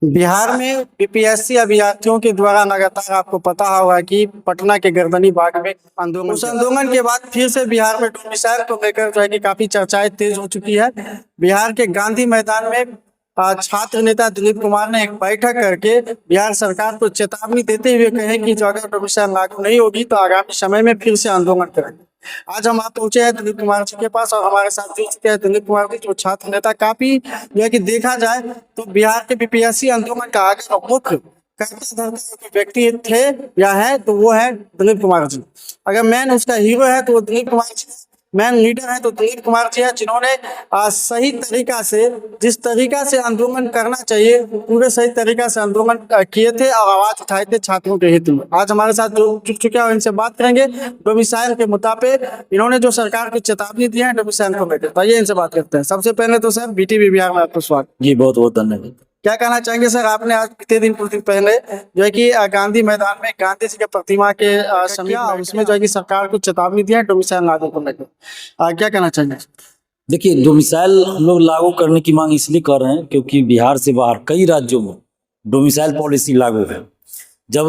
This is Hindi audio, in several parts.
बिहार में बीपीएससी अभ्यर्थियों के द्वारा लगातार आपको पता होगा कि पटना के गर्दनी बाग में आंदोलन, उस आंदोलन के बाद फिर से बिहार में डोमिसाइल को लेकर जो है कि काफी चर्चाएं तेज हो चुकी है। बिहार के गांधी मैदान में छात्र नेता दिलीप कुमार ने एक बैठक करके बिहार सरकार को चेतावनी देते हुए कहे कि जो अगर डोमिसाइल लागू नहीं होगी तो आगामी समय में फिर से आंदोलन करेंगे। आज हम आप पहुंचे हैं दिलीप कुमार जी के पास और हमारे साथ जुड़ चुके हैं दिलीप कुमार जी, जो छात्र नेता काफी जो है कि देखा जाए तो बिहार के बीपीएससी आंदोलन का आगे मुख्य करता धरता व्यक्ति थे या है तो वो है दिलीप कुमार जी। अगर मैन उसका हीरो है तो वो दिलीप कुमार जी, मैन लीडर है तो दिलीप कुमार जी है, जिन्होंने सही तरीका से, जिस तरीका से आंदोलन करना चाहिए पूरे सही तरीका से आंदोलन किए थे और आवाज उठाए थे छात्रों के हित में। आज हमारे साथ जो जुड़ चुके हैं इनसे बात करेंगे डोमिसाइल के मुद्दा पे। इन्होंने जो सरकार को चेतावनी दी है डोमिसाइल को लेकर, तो आइए इनसे बात करते हैं। सबसे पहले तो सर बीटीवी बिहार में आपको स्वागत। जी बहुत बहुत धन्यवाद। क्या कहना चाहेंगे सर, आपने आज बीते दिन कुछ दिन पहले जो है कि गांधी मैदान में गांधी जी के प्रतिमा के समीप में उसमें जो है कि सरकार को चेतावनी दी है डोमिसाइल लागू को लेकर, क्या कहना चाहेंगे? देखिए, डोमिसाइल हम लोग लागू करने की मांग इसलिए कर रहे हैं क्योंकि बिहार से बाहर कई राज्यों में डोमिसाइल पॉलिसी लागू है। जब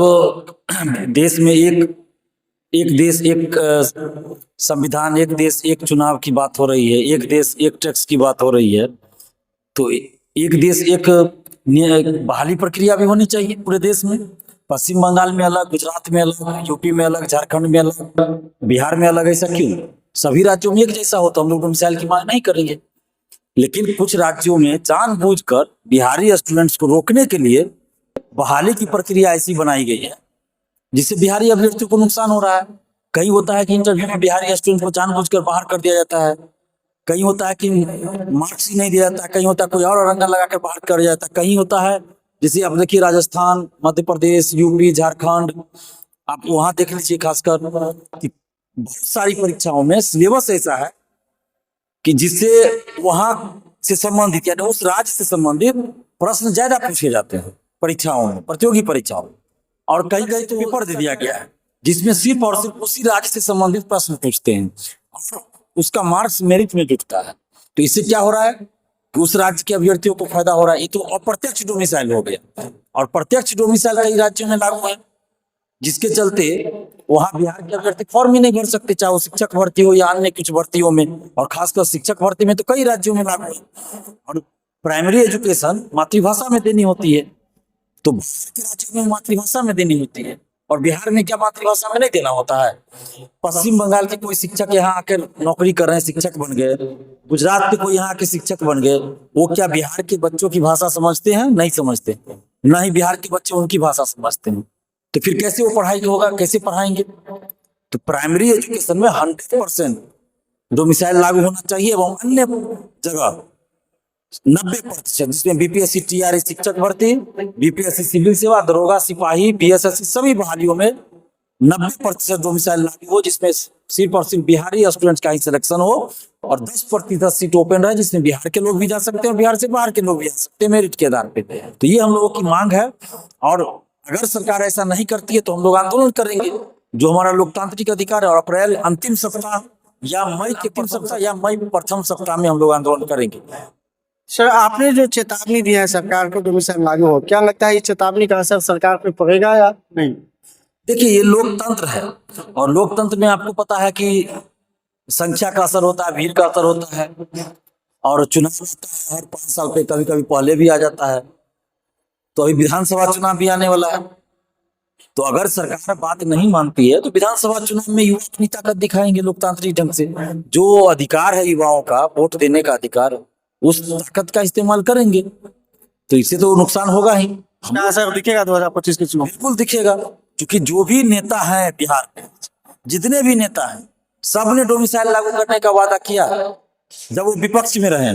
देश में एक देश एक संविधान, एक देश एक चुनाव की बात हो रही है, एक देश एक टैक्स की बात हो रही है, तो एक देश एक बहाली प्रक्रिया भी होनी चाहिए पूरे देश में। पश्चिम बंगाल में अलग, गुजरात में अलग, यूपी में अलग, झारखंड में अलग, बिहार में अलग। ऐसा क्यों? सभी राज्यों में एक जैसा हो तो हम लोग डोमिसाइल की मांग नहीं करेंगे। लेकिन कुछ राज्यों में जानबूझकर बिहारी स्टूडेंट्स को रोकने के लिए बहाली की प्रक्रिया ऐसी बनाई गई है जिससे बिहारी अभ्यर्थियों को नुकसान हो रहा है। कहीं होता है कि इंटरव्यू में बिहारी स्टूडेंट को जानबूझकर बाहर कर दिया जाता है, कहीं होता है कि मार्क्स ही नहीं दिया जाता, कहीं होता है कोई और रंगा लगा कर बाहर कर दिया जाता है, कहीं होता है जैसे आप देखिए राजस्थान, मध्य प्रदेश, यूपी, झारखंड, आप वहां देख लीजिए खासकर कि बहुत सारी परीक्षाओं में सिलेबस ऐसा है कि जिससे वहां से संबंधित यानी उस राज्य से संबंधित प्रश्न ज्यादा पूछे जाते हैं परीक्षाओं में, प्रतियोगी परीक्षाओं में। और कहीं कहीं तो पेपर दे दिया गया है जिसमें सिर्फ और सिर्फ उसी राज्य से संबंधित प्रश्न पूछते हैं और उसका मार्क्स मेरिट में जुटता है। तो इससे क्या हो रहा है कि उस राज्य के अभ्यर्थियों को फायदा हो रहा है। ये तो अप्रत्यक्ष डोमिसाइल हो गया और प्रत्यक्ष डोमिसाइल कई राज्यों में लागू है, जिसके चलते वहां बिहार के अभ्यर्थी फॉर्म ही नहीं भर सकते, चाहे वो शिक्षक भर्ती हो या अन्य कुछ भर्तियों में। और खासकर शिक्षक भर्ती में तो कई राज्यों में लागू है। और प्राइमरी एजुकेशन मातृभाषा में देनी होती है, तो बाहर के राज्यों में मातृभाषा में देनी होती है और बिहार में क्या मातृभाषा में नहीं देना होता है। पश्चिम बंगाल के कोई शिक्षक यहाँ आकर नौकरी कर रहे हैं, शिक्षक बन गए, गुजरात के कोई यहाँ के शिक्षक बन गए, वो क्या बिहार के बच्चों की भाषा समझते हैं? नहीं समझते। न ही बिहार के बच्चे उनकी भाषा समझते हैं। तो फिर कैसे वो पढ़ाई होगा, कैसे पढ़ाएंगे? तो प्राइमरी एजुकेशन में 100% डोमिसाइल लागू होना चाहिए एवं अन्य जगह 90%, जिसमें बीपीएससी, टीआरई शिक्षक भर्ती, बीपीएससी सिविल सेवा, दरोगा, सिपाही, पीएसएससी सभी बहालियों में 90% डोमिसाइल लागू हो, जिसमें सिर्फ और सिर्फ बिहारी स्टूडेंट्स का ही सिलेक्शन हो और 10% सीट ओपन रहे जिसमें बिहार के लोग भी जा सकते हैं और बिहार से बाहर के लोग भी जा सकते हैं मेरिट के आधार पे। तो ये हम लोगों की मांग है और अगर सरकार ऐसा नहीं करती है तो हम लोग आंदोलन करेंगे, जो हमारा लोकतांत्रिक अधिकार है। और अप्रैल अंतिम सप्ताह या मई के अंतिम सप्ताह या मई प्रथम सप्ताह में हम लोग आंदोलन करेंगे। सर, आपने जो चेतावनी दी है सरकार को डोमिसाइल लागू हो, क्या लगता है ये चेतावनी का असर सरकार पे पड़ेगा या नहीं? देखिए, ये लोकतंत्र है और लोकतंत्र में आपको पता है कि संख्या का असर होता है, भीड़ का असर होता है और चुनाव होता है हर 5 साल पे, कभी कभी पहले भी आ जाता है। तो अभी विधानसभा चुनाव भी आने वाला है, तो अगर सरकार बात नहीं मानती है तो विधानसभा चुनाव में युवा अपनी ताकत दिखाएंगे लोकतांत्रिक ढंग से। जो अधिकार है युवाओं का, वोट देने का अधिकार, उस ताकत का इस्तेमाल करेंगे। तो इससे तो नुकसान होगा ही। असर दिखेगा 2025 के चुनाव? बिल्कुल दिखेगा, क्योंकि जो भी नेता है बिहार में, जितने भी नेता हैं, सबने डोमिसाइल लागू करने का वादा किया जब वो विपक्ष में रहे।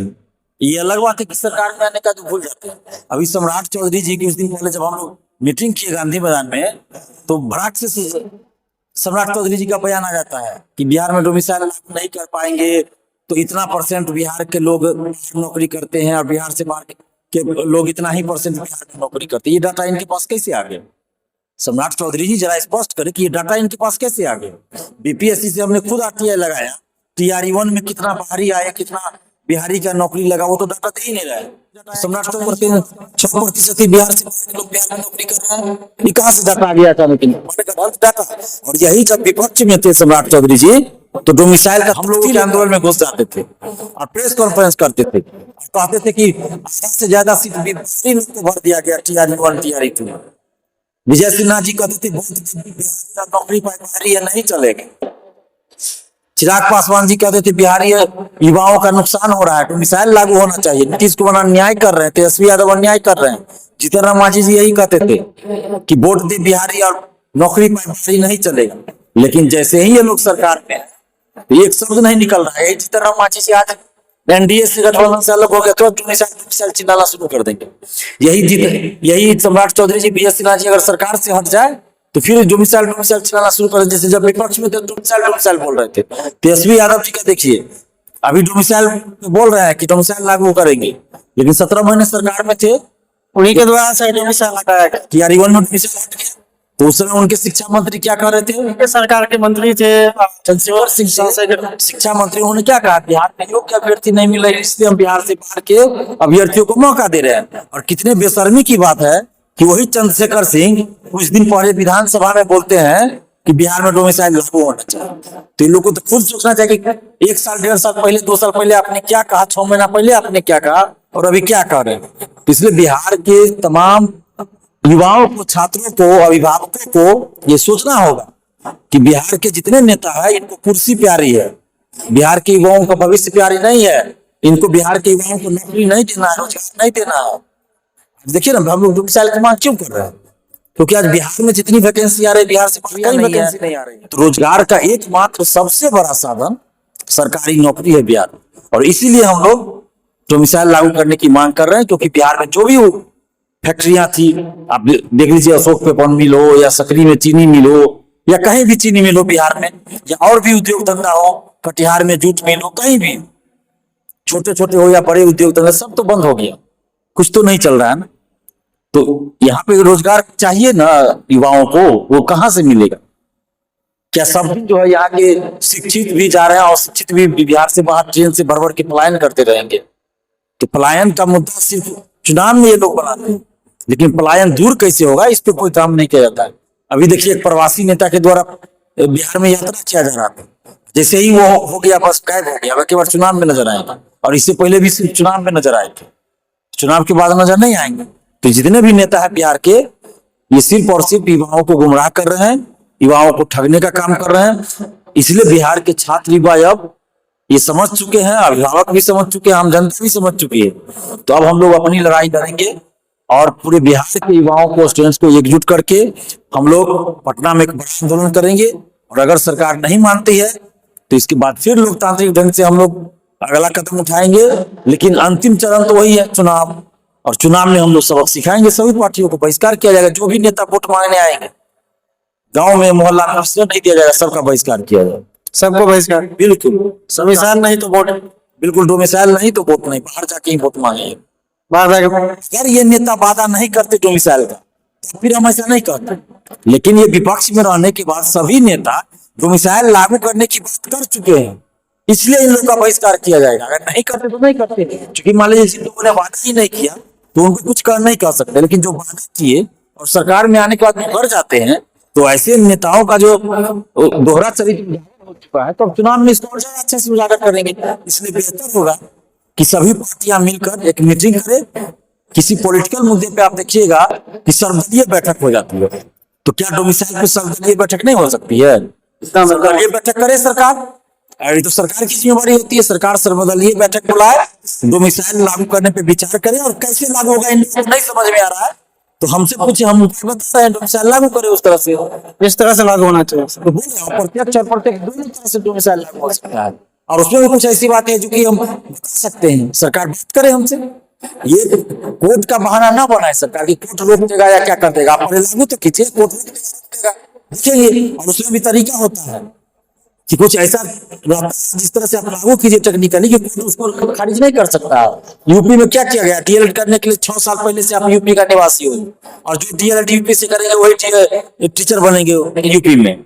ये अलग बात है कि सरकार में आने का तो भूल जाते हैं। अभी सम्राट चौधरी जी की उस दिन पहले जब हम लोग मीटिंग किए गांधी मैदान में, तो भड़ाक से सम्राट चौधरी जी का बयान आ जाता है कि बिहार में डोमिसाइल लागू नहीं कर पाएंगे तो इतना % बिहार के लोग नौकरी करते हैं और बिहार से बाहर के लोग इतना ही % बिहार में नौकरी करते हैं। ये डाटा इनके पास कैसे आ गया? सम्राट चौधरी जी जरा स्पष्ट करे कि ये डाटा इनके पास कैसे आ गया। बीपीएससी से हमने खुद आरटीआई लगाया, टीआरई 1 में कितना बाहरी आया, कितना बिहारी का नौकरी लगा, वो तो डाटा दे ही नहीं रहा है। सम्राट चौधरी 6% ही बिहार से बाहर के लोग बिहार में नौकरी कर रहे हैं। ये कहाँ से डाटा आ गया था? लेकिन डाटा, और यही जब विपक्ष में थे सम्राट चौधरी जी, तो डोमिसाइल का हम लोगों के आंदोलन में घुस जाते थे और प्रेस कॉन्फ्रेंस करते थे, कहते थे कि आधा से ज्यादा सीट बिहारी लोग को भर दिया गया, TRE 1 TRE 2। विजय सिन्हा जी कहते थे बहुत नौकरी बिहारी है, नहीं चलेगा। चिराग पासवान जी कहते थे बिहारी युवाओं का नुकसान हो रहा है, डोमिसाइल लागू होना चाहिए। नीतीश कुमार अन्याय कर रहे हैं, तेजस्वी यादव अन्याय कर रहे हैं, जीतन राम मांझी जी यही कहते थे कि वोट दे बिहारी और नौकरी बिहारी नहीं चलेगा। लेकिन जैसे ही ये लोग सरकार में तो एक शब्द नहीं निकल रहा है। जीतन राम मांझी जी आज NDA से गठबंधन से अलग हो गया तो डोमिसाइल चिल्लाना शुरू कर देंगे। यही सम्राट चौधरी जी, BS सिन्हा जी अगर सरकार से हट जाए तो फिर डोमिसाइल चलाना शुरू कर। जैसे जब विपक्ष में थे डोमिसाइल बोल रहे थे, तेजस्वी यादव जी का देखिए, अभी डोमिसाइल बोल रहे हैं कि डोमिसाइल लागू करेंगे, लेकिन 17 महीने सरकार में थे, उन्हीं के द्वारा से डोमिसाइल हटाया गया। TRE 1 में डोमिसाइल हट गया। तो उस समय उनके शिक्षा मंत्री क्या कह रहे थे? उनके सरकार के मंत्री थे चंद्रशेखर सिंह, शिक्षा मंत्री। उन्होंने क्या कहा? बिहार में योग्य अभ्यर्थी नहीं मिल रहे, इसलिए हम बिहार से बाहर के अभ्यर्थियों को मौका दे रहे हैं। और कितने बेशर्मी की बात है कि वही चंद्रशेखर सिंह कुछ दिन पहले विधानसभा में बोलते हैं कि बिहार में डोमिसाइल लागू होना चाहिए। तो इन लोगों को तो खुद सोचना चाहिए कि 1 साल 1.5 साल पहले, 2 साल पहले आपने क्या कहा, 6 महीना पहले आपने क्या कहा और अभी क्या कह रहे हैं। इसलिए बिहार के तमाम युवाओं को, छात्रों को, अभिभावकों को ये सोचना होगा कि बिहार के जितने नेता है इनको कुर्सी प्यारी है, बिहार के युवाओं का भविष्य प्यारी नहीं है। इनको बिहार के युवाओं को नौकरी नहीं देना है, रोजगार नहीं देना है। देखिए ना, हम लोग डोमिसाइल की मांग क्यों कर रहे हैं? क्योंकि आज बिहार में जितनी वैकेंसी आ रही है, बिहार से कहीं वैकेंसी नहीं आ रही है। तो रोजगार का एकमात्र सबसे बड़ा साधन सरकारी नौकरी है बिहार, और इसीलिए हम लोग डोमिसाइल लागू करने की मांग कर रहे हैं। क्योंकि बिहार में जो भी फैक्ट्रियां थी, आप देख लीजिए, अशोक पेपर मिल हो या सकरी में चीनी मिल हो या कहीं भी चीनी मिल हो बिहार में, या और भी उद्योग धंधा हो, कटिहार में जूट मिल हो, कहीं भी छोटे छोटे हो या बड़े उद्योग धंधा, सब तो बंद हो गया, कुछ तो नहीं चल रहा है ना। तो यहाँ पे रोजगार चाहिए ना युवाओं को, वो कहाँ से मिलेगा? क्या सब जो है यहाँ के शिक्षित भी जा रहे हैं और शिक्षित भी बिहार से बाहर ट्रेन से भर भर के पलायन करते रहेंगे? तो पलायन का मुद्दा सिर्फ चुनाव में ये लोग बनाते हैं, लेकिन पलायन दूर कैसे होगा, इस पे कोई काम नहीं किया जाता है। अभी देखिए, एक प्रवासी नेता के द्वारा बिहार में यात्रा किया जा रहा था, जैसे ही वो हो गया बस गायब हो गया, के बाद चुनाव में नजर आएगा। और इससे पहले भी सिर्फ चुनाव में नजर आए थे, चुनाव के बाद नजर नहीं आएंगे। तो जितने भी नेता है बिहार के, ये सिर्फ और सिर्फ युवाओं को गुमराह कर रहे हैं, युवाओं को ठगने का काम कर रहे हैं। इसलिए बिहार के छात्र युवा अब ये समझ चुके हैं, अभिभावक भी समझ चुके हैं, आम जनता भी समझ चुकी है। तो अब हम लोग अपनी लड़ाई लड़ेंगे और पूरे बिहार के युवाओं को, स्टूडेंट्स को एकजुट करके हम लोग पटना में एक बड़ा आंदोलन करेंगे। और अगर सरकार नहीं मानती है तो इसके बाद फिर लोकतांत्रिक ढंग से हम लोग अगला कदम उठाएंगे। लेकिन अंतिम चरण तो वही है, चुनाव। और चुनाव में हम लोग सबक सिखाएंगे, सभी पार्टियों को बहिष्कार किया जाएगा। जो भी नेता वोट मांगने आएंगे, गांव में, मोहल्ला में अवसर नहीं दिया जाएगा, सबका बहिष्कार किया जाएगा। सबको बहिष्कार, बिल्कुल। डोमिसाइल नहीं तो वोट, बिल्कुल डोमिसाइल नहीं तो वोट नहीं, बाहर जाके ही वोट मांगेंगे। बाहर जाके अगर ये नेता वादा नहीं करते डोमिसाइल का तो फिर हम ऐसा नहीं करते। लेकिन ये विपक्ष में रहने के बाद सभी नेता डोमिसाइल लागू करने की बात कर चुके हैं, इसलिए इन लोगों का बहिष्कार किया जाएगा। अगर नहीं करते तो नहीं करते, क्योंकि मान लीजिए जिन लोगों ने वादा ही नहीं किया तो उनको कुछ कर नहीं कर सकते। लेकिन जो वादा किए और सरकार में आने के बाद मुकर जाते हैं, तो ऐसे नेताओं का जो दोहरा चरित्र हो चुका है, तो अब चुनाव में इसको और ज्यादा अच्छे से उजागर करेंगे। इसलिए बेहतर होगा कि सभी पार्टियां मिलकर एक मीटिंग करें। किसी पॉलिटिकल मुद्दे पे आप देखिएगा कि सर्वदलीय बैठक हो जाती है, तो क्या डोमिसाइल पे सर्वदलीय बैठक नहीं हो सकती है? सर्वदलीय बैठक करे सरकार, अरे तो सरकार की जिम्मेवारी होती है, सरकार सर्वदलीय बैठक बुलाए, डोमिसाइल लागू करने पे विचार करे। और कैसे लागू होगा इन लोगों को नहीं समझ में आ रहा है तो हमसे पूछे, हम बता रहे हैं डोमिसाइल लागू करे उस तरह से, इस तरह से लागू होना चाहिए। तो बोल रहे हैं प्रत्यक्ष और अप्रत्यक्ष दोनों तरह से डोमिसाइल लागू हो सकता है। और उसमें भी कुछ ऐसी बात है जो कि हम बता सकते हैं, सरकार बात करे हमसे। ये कोर्ट का बहाना ना बनाए सरकार की, कोर्ट रोक देगा या क्या कर देगा। आप पहले लागू तो कीजिए, कोर्ट रोक देगा, देखिए। और उसमें भी तरीका होता है कि कुछ ऐसा जिस तरह से आप लागू कीजिए टेक्निकली कि कोर्ट उसको खारिज नहीं कर सकता। यूपी में क्या किया गया, डीएलएड करने के लिए 6 साल पहले से आप यूपी का निवासी हो, और जो डीएलएड यूपी से करेंगे वही टीचर बनेंगे यूपी में।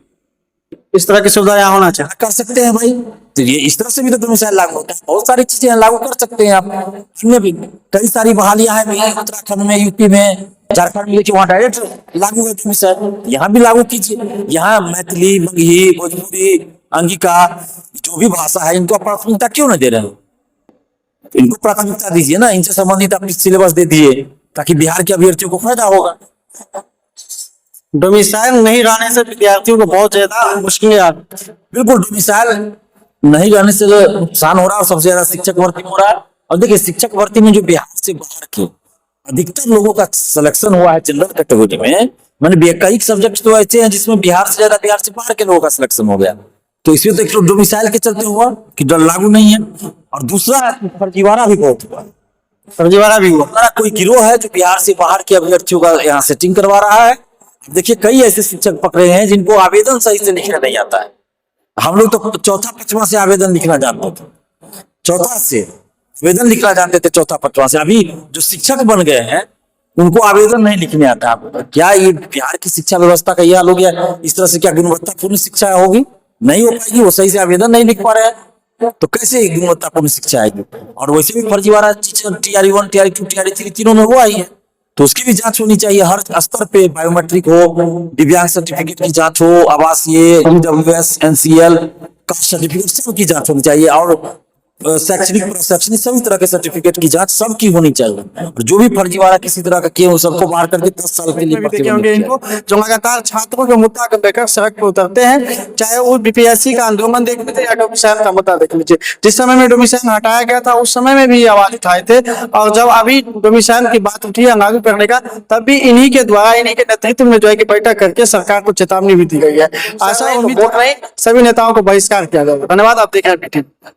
इस तरह की सुविधा यहाँ होना चाहिए। कर सकते हैं भाई, तो ये इस तरह से भी तो डोमिसाइल लागू होता है। बहुत सारी चीजें लागू कर सकते हैं आप। अन्य भी कई सारी बहालियां हैं भी, उत्तराखंड में, यूपी में, झारखंड में, वहाँ डायरेक्ट लागू है डोमिसाइल। यहाँ भी लागू कीजिए। यहाँ मैथिली, मगही, भोजपुरी, अंगिका, जो भी भाषा है, इनको प्राथमिकता क्यों नहीं दे रहे हैं? इनको प्राथमिकता दीजिए ना, इनसे संबंधित आप सिलेबस दे दिए, ताकि बिहार के अभ्यर्थियों को फायदा होगा। डोमिसाइल नहीं रहने से विद्यार्थियों को बहुत ज्यादा मुश्किलें आ बिल्कुल, डोमिसाइल नहीं रहने से नुकसान हो रहा है, और सबसे ज्यादा शिक्षक भर्ती हो रहा है। और देखिए, शिक्षक भर्ती में जो बिहार से बाहर के अधिकतर लोगों का सिलेक्शन हुआ है जनरल कैटेगरी में, मैंने कई सब्जेक्ट तो ऐसे हैं जिसमें बिहार से ज्यादा बिहार से बाहर के लोगों का सिलेक्शन हो गया। तो इसमें तो एक तो डोमिसाइल के चलते हुआ कि डर लागू नहीं है, और दूसरा फर्जीवाड़ा भी बहुत हुआ। फर्जीवाड़ा भी हुआ। हमारा कोई गिरोह है जो बिहार से बाहर के अभ्यर्थियों का यहाँ सेटिंग करवा रहा है। देखिए, कई ऐसे शिक्षक पकड़े हैं जिनको आवेदन सही से लिखना नहीं आता है। हम लोग तो चौथा पांचवा से आवेदन लिखना जानते थे, चौथा से आवेदन लिखना जानते थे, चौथा पांचवा से। अभी जो शिक्षक बन गए हैं उनको आवेदन नहीं लिखने आता। क्या ये बिहार की शिक्षा व्यवस्था का यह हाल हो गया? इस तरह से क्या गुणवत्तापूर्ण शिक्षा होगी? नहीं हो पाएगी। वो सही से आवेदन नहीं लिख पा रहे हैं तो कैसे गुणवत्तापूर्ण शिक्षा आएगी? और वैसे भी फर्जीवाड़ा टीचर TRE 1, TRE 2, TRE 3 तीनों में हुआ ही है, तो उसकी भी जांच होनी चाहिए हर स्तर पे। बायोमेट्रिक हो, दिव्यांग सर्टिफिकेट की जांच हो, आवासीय, EWS, NCL, कास्ट सर्टिफिकेट, सब की जांच होनी चाहिए। और शैक्षणिक, प्रशैक्षणिक सभी तरह के सर्टिफिकेट की जांच सबकी होनी चाहिए। और जो भी फर्जीवाड़ा किसी तरह का किए, सबको मार करके 10 साल के लिए देखे होंगे इनको, जो लगातार छात्रों के मुद्दा को लेकर सड़क पर उतरते हैं, चाहे वो बीपीएससी का आंदोलन देख लीजिए या डोमिसाइल का मुद्दा देख लीजिए। जिस समय में डोमिसाइल हटाया गया था उस समय में भी ये आवाज उठाए थे, और जब अभी डोमिसाइल की बात उठी है लागू करने का, तब भी इन्हीं के द्वारा, इन्हीं के नेतृत्व में जो है कि बैठक करके सरकार को चेतावनी भी दी गई है। आशा उम्मीद नहीं, सभी नेताओं को बहिष्कार किया जाएगा। धन्यवाद। आप देख रहे हैं BTN।